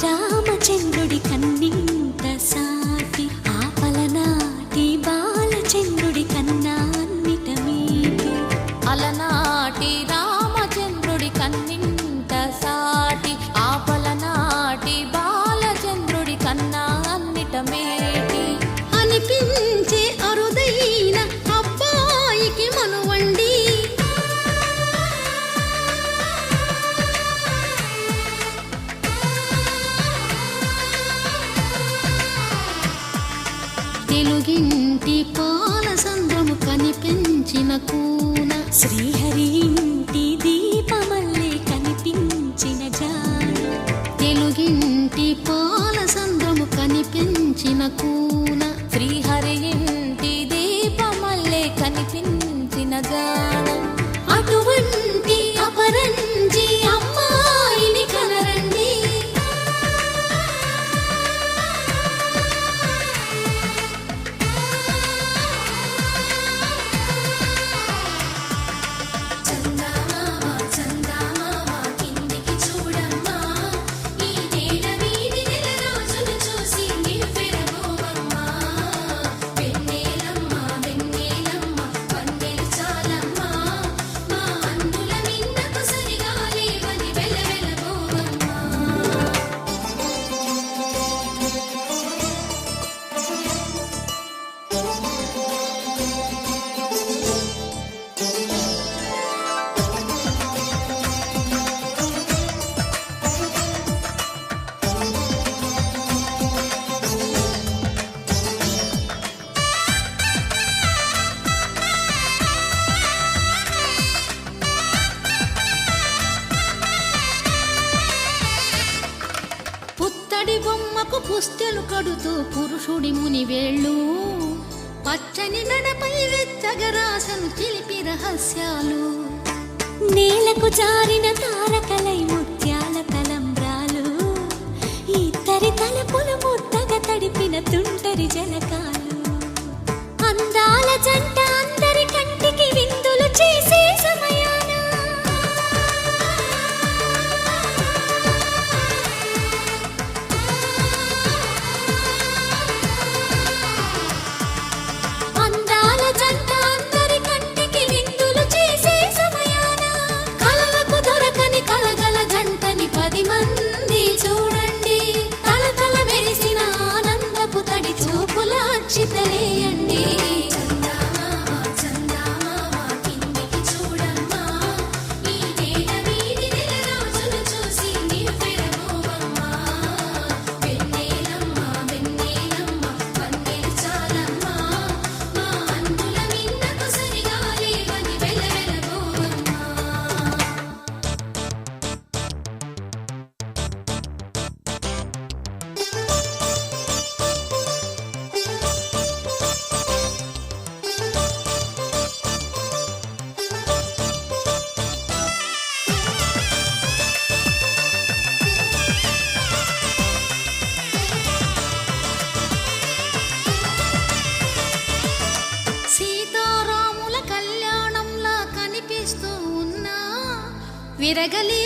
రామచంద్రుడి కన్నింత సాటి ఆపలనాటి బాలచంద్రుడి కన్నా అన్నిట మీటి. అలనాటి రామచంద్రుడి కన్నింత సాటి ఆపలనాటి బాలచంద్రుడి కన్నా అన్నిట మేటి అనిపించే అరుదైన అబ్బాయికి మనువండి. తెలుగింటి పాలసంద్రము కనిపించిన కూన శ్రీహరి ఇంటి దీపమల్లే కనిపించిన జాన. తెలుగింటి పాలసంద్రము కనిపించిన కూన శ్రీహరి ఇంటి దీపమల్లే కనిపించిన గానం. అటువంటి అపరంజి అమ్మాయిని కనరండి. పుత్తడి బొమ్మకు పుస్తెలు కడుతూ పురుషుడి ముని వేళ్ళు పచ్చని నడపై వెచ్చగరాసను చిలిపి రహస్యాలు. నేలకు జారిన తారకలై ముత్యాల తలంబ్రాలు ఇద్దరి తలపులు ముద్దగా తడిపిన తుంటరి జలకాలు. అందాల జంట అందరి కంటికి విందులు చేసే సమయాన చితలేయండి. విరగలి